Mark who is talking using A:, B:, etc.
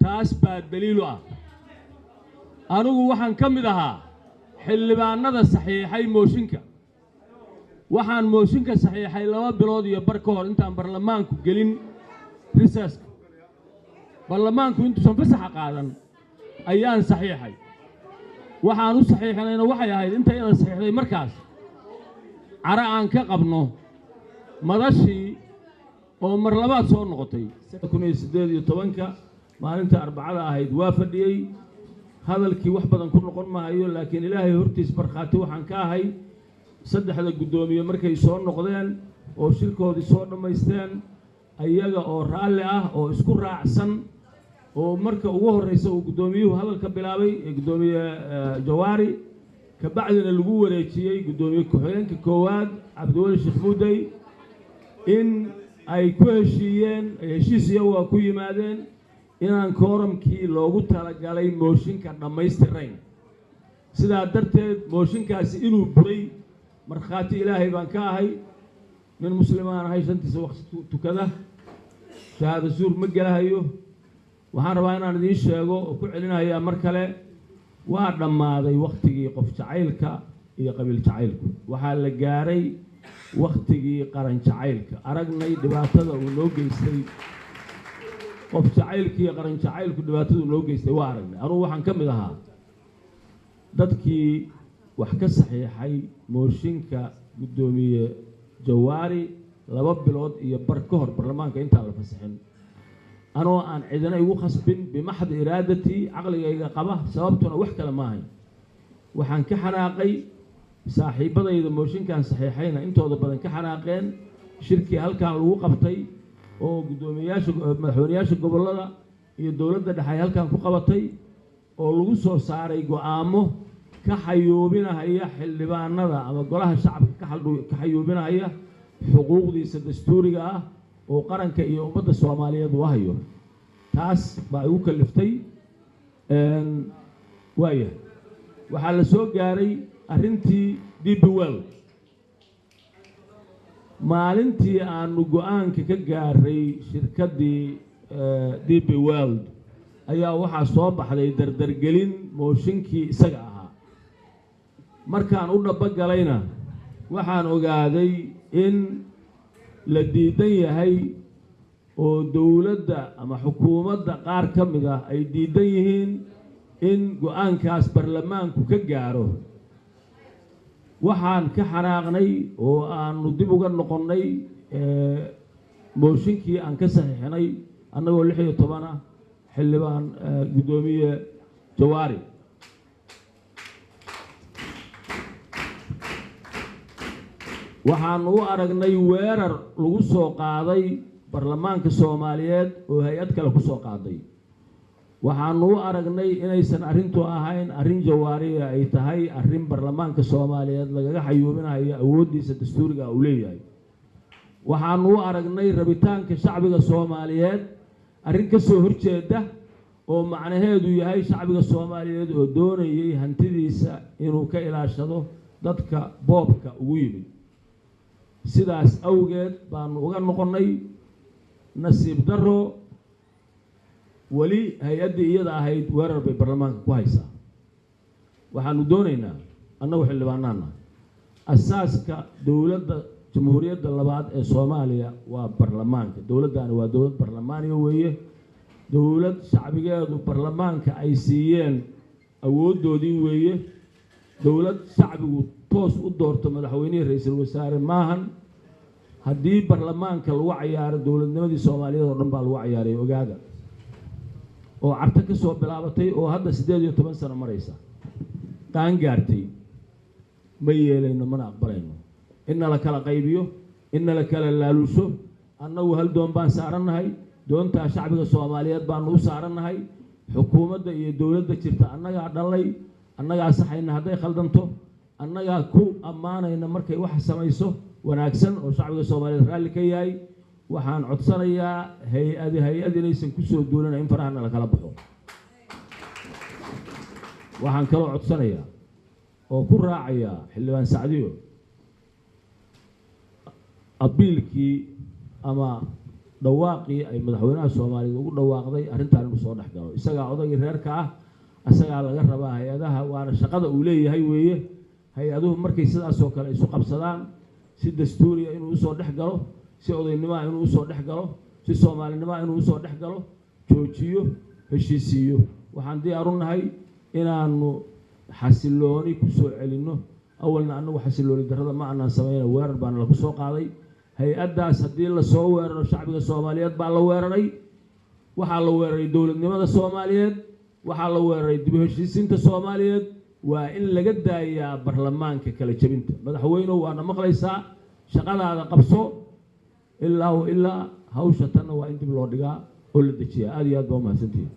A: taas baa daliil u ah anigu waxaan ka mid ahaa xildhibaanada saxiixay mooshinka waxaan mooshinka saxiixay 2 bilood iyo bar ka hor intaan baarlamaanku gelin risaska baarlamaanku intuusan fasaxa qaadan ayaan saxiixay waxaan u saxiixnayna waxay ahayd intayada saxiixday markaas cara aan ka qabno madashii oo mar labaad soo noqotay 2018 maalinta arbacada ahayd waa fadhiyay hadalkii wax badan ku noqon maayo laakiin ilaahay hortiis barqaati waxaan ka ahay saddexda gudoomiye markay soo noqdeen oo shirkoodii soo dhameysteen ayaga oo raalli ah oo isku raacsan oo marka ugu horeysa uu gudoomiyuhu hadalka bilaabay gudoomiye Jawaari ka bacdina lagu wareejiyay gudoomiye ku-xigeenka koowaad Cabdiwali Sheekh Muuday in ay ku heshiiyeen heshiis iyagu ku yimaadeen inaan kooramkii loogu talagalay mooshinka dhammaystirayn sidaa darteed mooshinkaasi inuu buray markhaati ilaahay baan ka ahay min muslimaan ahay shantiisa waqti tukada shahaado suur ma galahayo waxaan rabaa inaan idiin sheego oo ku celinayaa mar kale waa dhammaaday waqtigii qof jacaylka iyo qabiil jacaylku waxaa la gaaray waqtigii qaran jacaylka aragnay dhibaatada uu noo geystay qof jacaylka iyo qaran jacaylku dhibaatada uu noo geystay waa aragnay anigu waxaan ka mid ahaa dadkii wax ka saxiixay mooshinka gudoomiye Jawaari 2 bilood iyo bar ka hor baarlamaanka inta la fasaxin anoo aan cidina igu khasbin bimaxd iraadati aqligayga qaba sababtuna wax kale ma ahayn waxaan ka xanaaqay saaxiibadayda mooshinkan saxiixayna intooda badan ka xanaaqeen shirkii halkan lagu qabtay oo gudoomiyaasha madaxweynayaasha gobolada iyo dawladda dhexe halkan ku qabatay oo lagu soo saaray go'aamo ka xayuubinaya xildhibaanada ama golaha shacabka ka xayuubinaya xuquuqdiisa dastuuriga ah oo qaranka iyo ummadda Soomaaliyeed u hayo taas baa ugu kaliftay waxa la soo gaaray arrintii DP World maalintii aanu go'aanka ka gaaray shirkadii DP World ayaa waxa soo baxday dardargelin mooshinkii isaga ahaa markaan u dhabbagalayna waxaan ogaaday in la diidan yahay oo dawladda ama xukuumadda qaar ka mid ah ay diidan yihiin in go'aankaas baarlamaanku ka gaaro waxaan ka xanaaqnay oo aanu dib uga noqonnay mooshinkii aan ka saxiixnay annagoo 16 ah xildhibaan gudoomiye Jawaari waxaan u aragnay weerar lagu soo qaaday baarlamaanka Soomaaliyeed oo hay'ad kale ku soo qaaday waxaan u aragnay inaysan arrintu ahayn arrin Jawaari ay tahay arrin baarlamaanka Soomaaliyeed lagaga xayuubinayo awoodiisa dastuuriga uu leeyahay waxaan u aragnay rabitaanka shacbiga Soomaaliyeed arrin ka soo horjeeda oo macnaheedu yahay shacbiga Soomaaliyeed oo doonayay hantidiisa inuu ka ilaashado dadka boobka ugu yimid sidaas awgeed baan uga noqonnay nasiib daro wali hay'adii iyada ahayd weerar bay baarlamaanka ku haysaa waxaanu doonaynaa annagu xildhibaanana asaaska dawladda jamhuuriyadda labaad ee Soomaaliya waa baarlamaanka dawladdaani waa dawlad baarlamaaniga weeye dawlad shacbigeedu baarlamaanka ay siiyeen awoodoodii weeye dawlad shacbigu toos u doorto madaxweynaha ra'iisul wasaare maahan haddii baarlamaanka lagu ciyaaro dawladnimadii Soomaaliyeed oo dhan baa lagu ciyaaray ogaada oo carta ka soo bilaabatay oo hadda 18 sano maraysa qaan gaartay ma yeelayno mana aqbalayno in la kala qaybiyo in la kala laalusho annagu hal doon baan saaranahay doonta shacbiga Soomaaliyeed baan u saaranahay xukuumadda iyo dawladda jirta annaga dhalay annaga saxayna haday khaldanto annaga ku amaanayna markay wax samayso wanaagsan oo shacbiga Soomaaliyeed raalli ka yahay waxaan codsanayaa hay'ad inaysan ku soo duulanayn in faraha la kala baxo waxaan kala codsanayaa oo ku raacaya xildhibaan Sacdiyo abiilkii ama dhawaaqii ay madaxweynaha Soomaaliyeed ugu dhawaaqday arrintan inuu soo dhex galo isaga odayga reerka ah asaga laga rabaa hay'adaha waana shaqada uu leeyahay weeye hay-aduhu markay sidaas oo kale isu qabsadaan si dastuuriya inuu u soo dhex galo si odaynimo inuu u soo dhex galo si Soomaalinimo inuu u soo dhex galo joojiyo heshiisiyo waxaan diyaar u nahay inaanu xasilooni ku soo celino awalna anagu xasilooni darrada ma aanan sameeyay weerar baan lagu soo qaaday hay-adaas haddii la soo weeraro shacbiga Soomaaliyeed baa la weeraray waxaa la weeraray dowladnimada Soomaaliyeed waxaa la weeraray dib u heshiisiinta Soomaaliyeed waa in laga daayaa baarlamaanka kala jabinta madaxweynuhu waana maqlaysaa shaqadaada qabso ilaa hawsha tan waa in dib loo dhigaa oo la dejiyaa aad iyo aad baa mahadsantihiin